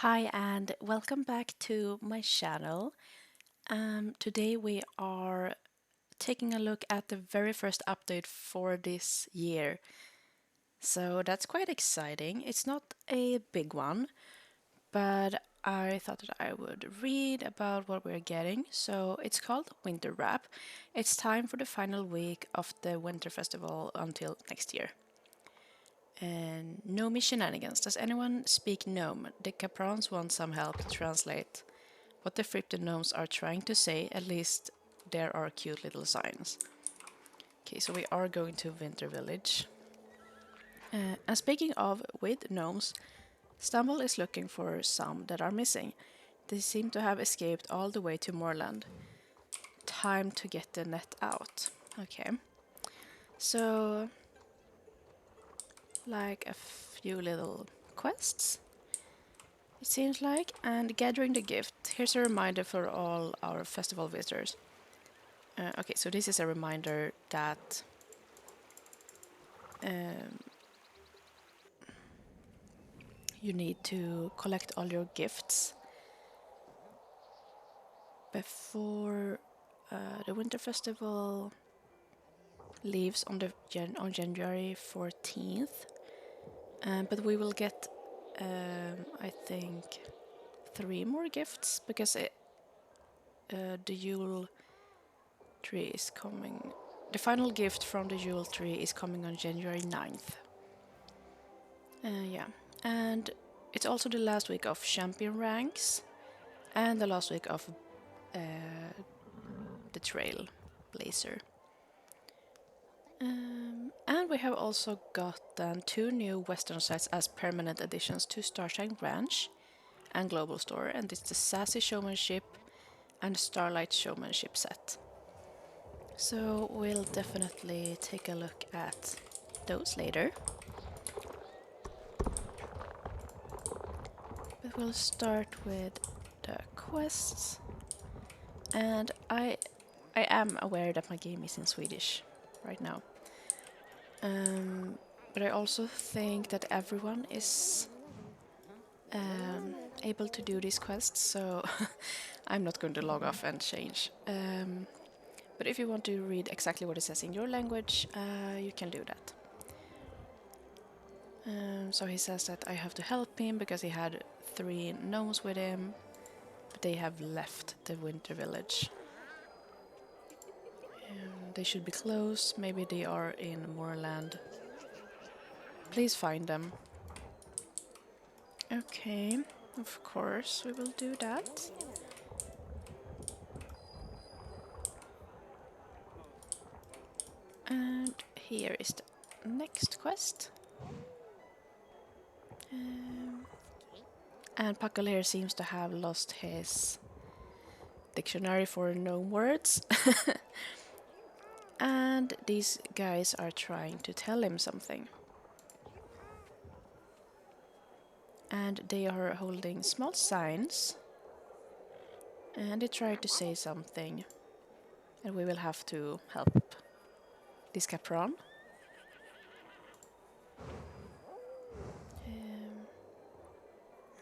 Hi and welcome back to my channel. Today we are taking a look at the very first update for this year. So that's quite exciting. It's not a big one, but I thought that I would read about what we're getting. So it's called Winter Wrap. It's time for the final week of the Winter Festival until next year. And Gnome shenanigans. Does anyone speak Gnome? The caprans want some help to translate what the fripped gnomes are trying to say. At least there are cute little signs. Okay, so we are going to Winter Village. And speaking of with gnomes, Stumble is looking for some that are missing. They seem to have escaped all the way to Moorland. Time to get the net out. Okay. So, like a few little quests, it seems like, and gathering the gift. Here's a reminder for all our festival visitors. Okay, so this is a reminder that you need to collect all your gifts before the winter festival leaves on January 14th. But we will get, I think, 3 more gifts because the Yule tree is coming. The final gift from the Yule tree is coming on January 9th. Yeah, and it's also the last week of champion ranks and the last week of the trail blazer. And we have also gotten 2 new western sites as permanent additions to Starshine Ranch and Global Store, and it's the Sassy Showmanship and Starlight Showmanship set. So we'll definitely take a look at those later. But we'll start with the quests. And I am aware that my game is in Swedish right now. But I also think that everyone is able to do these quests, so I'm not going to log off and change. But if you want to read exactly what it says in your language, you can do that. So he says that I have to help him because he had 3 gnomes with him, but they have left the winter village. They should be close. Maybe they are in Moorland. Please find them. Okay, of course we will do that. And here is the next quest. And Puckle here seems to have lost his dictionary for gnome words. And these guys are trying to tell him something. And they are holding small signs. And they try to say something. And we will have to help this capron.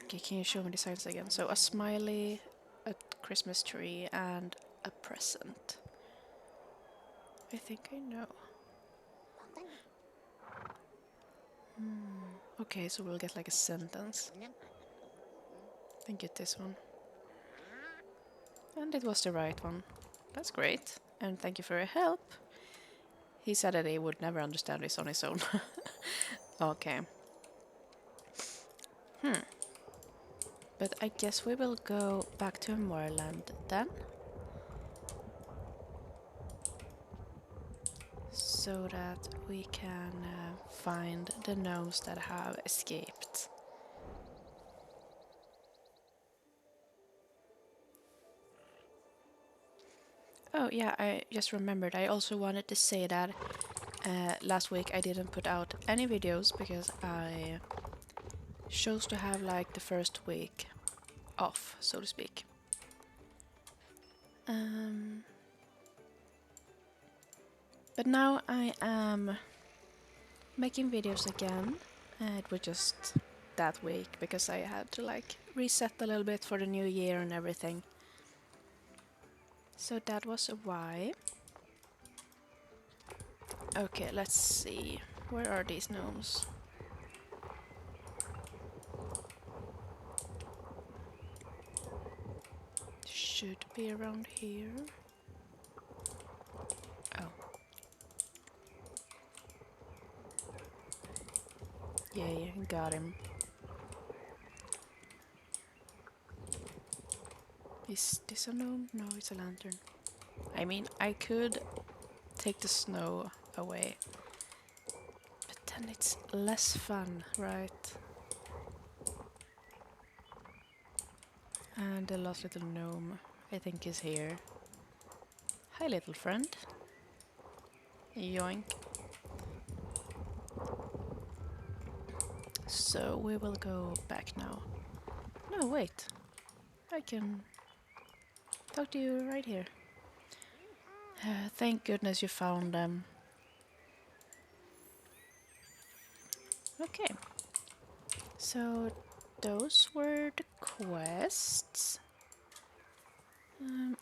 Okay, can you show me the signs again? So a smiley, a Christmas tree, and a present. I think I know. Okay, so we'll get like a sentence. And get this one. And it was the right one. That's great. And thank you for your help. He said that he would never understand this on his own. Okay. But I guess we will go back to Moorland then. So that we can find the gnomes that have escaped. Oh yeah, I just remembered. I also wanted to say that last week I didn't put out any videos because I chose to have like the first week off, so to speak. But now I am making videos again. It was just that week because I had to like reset a little bit for the new year and everything. So that was a why. Okay, let's see. Where are these gnomes? Should be around here. Oh. Yay, got him. Is this a gnome? No, it's a lantern. I mean, I could take the snow away, but then it's less fun, right? And the last little gnome, I think, is here. Hi, little friend. Yoink. So we will go back now. No, wait. I can talk to you right here. Thank goodness you found them. Okay. So those were the quests.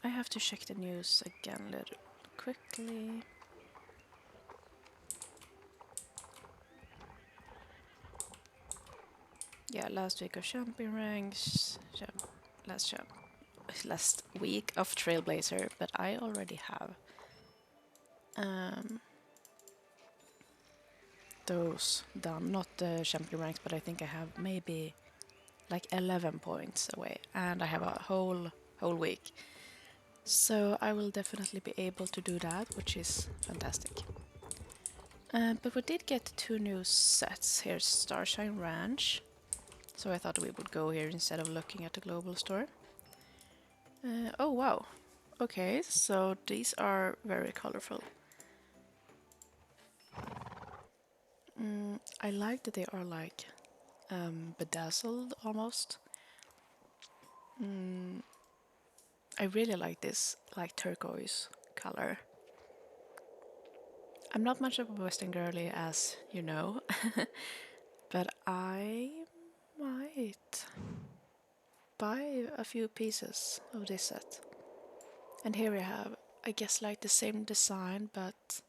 I have to check the news again a little quickly. Yeah, last week of champion ranks. Last week of Trailblazer, but I already have those done. Not the champion ranks, but I think I have maybe like 11 points away, and I have a whole week. So I will definitely be able to do that, which is fantastic. But we did get 2 new sets. Here's Starshine Ranch. So I thought we would go here instead of looking at the global store. Oh wow. Okay, so these are very colorful. I like that they are like bedazzled almost. I really like this like turquoise color. I'm not much of a Western girly, as you know, but I might buy a few pieces of this set. And here we have, I guess, like the same design, but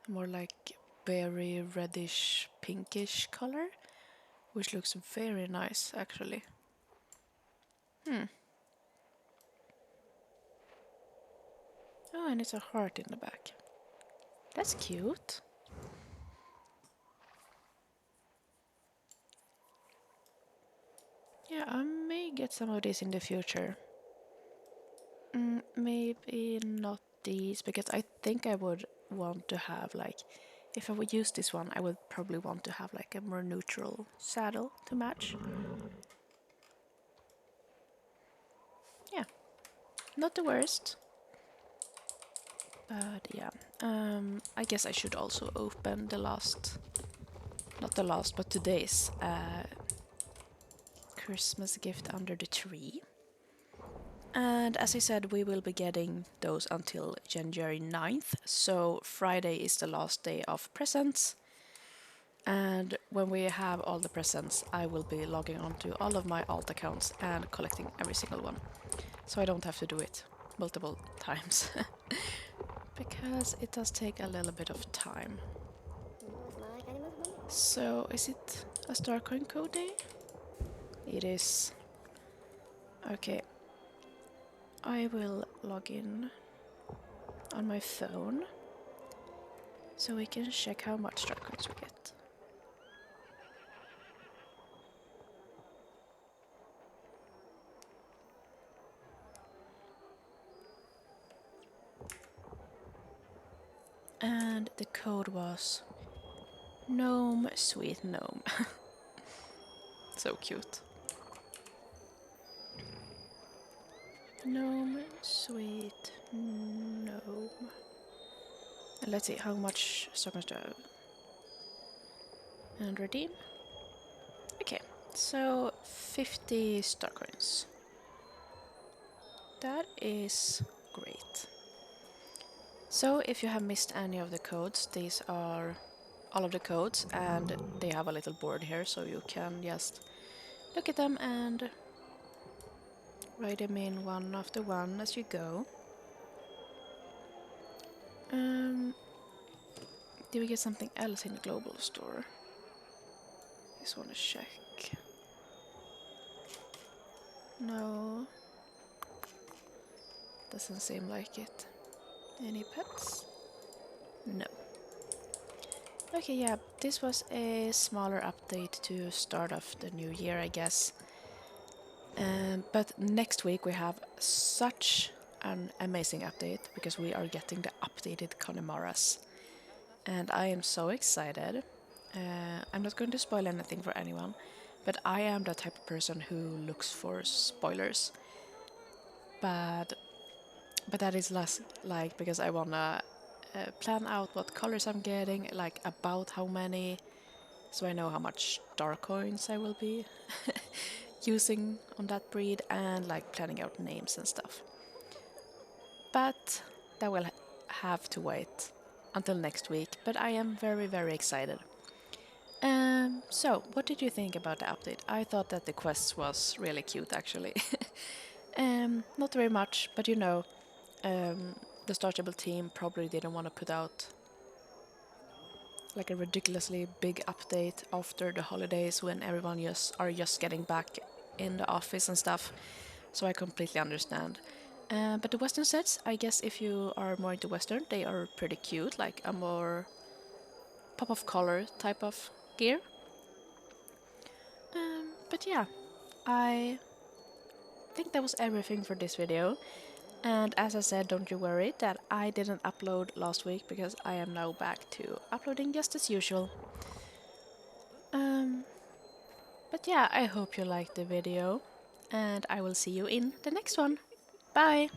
more like berry reddish pinkish color, which looks very nice actually. Oh, and it's a heart in the back. That's cute. Yeah, I may get some of these in the future. Maybe not these, because I think I would want to have like, if I would use this one, I would probably want to have like a more neutral saddle to match. Yeah, not the worst. But yeah, I guess I should also open the last, not the last, but today's Christmas gift under the tree. And as I said, we will be getting those until January 9th, so Friday is the last day of presents. And when we have all the presents, I will be logging on to all of my alt accounts and collecting every single one. So I don't have to do it multiple times. Because it does take a little bit of time. So, is it a Starcoin code day? It is. Okay. I will log in on my phone so we can check how much Starcoins we get. And the code was Gnome Sweet Gnome. So cute. Gnome Sweet Gnome. And let's see how much Starcoins do I have. And redeem. Okay, so 50 Starcoins. That is great. So if you have missed any of the codes, these are all of the codes, and they have a little board here, so you can just look at them and write them in one after one as you go. Did we get something else in the global store? Just want to check. No. Doesn't seem like it. Any pets? No. Okay, yeah, this was a smaller update to start off the new year, I guess. But next week we have such an amazing update because we are getting the updated Connemara's. And I am so excited. I'm not going to spoil anything for anyone, but I am the type of person who looks for spoilers. But that is less like because I wanna plan out what colors I'm getting, like about how many, so I know how much star coins I will be using on that breed, and like planning out names and stuff. But that will have to wait until next week. But I am very, very excited. So, what did you think about the update? I thought that the quest was really cute, actually. Not very much, but you know, the startable team probably didn't want to put out like a ridiculously big update after the holidays when everyone just getting back in the office and stuff. So I completely understand. But the Western sets, I guess if you are more into Western, they are pretty cute, like a more pop of color type of gear. But yeah, I think that was everything for this video. And as I said, don't you worry that I didn't upload last week because I am now back to uploading just as usual. Um, but yeah, I hope you liked the video and I will see you in the next one. Bye!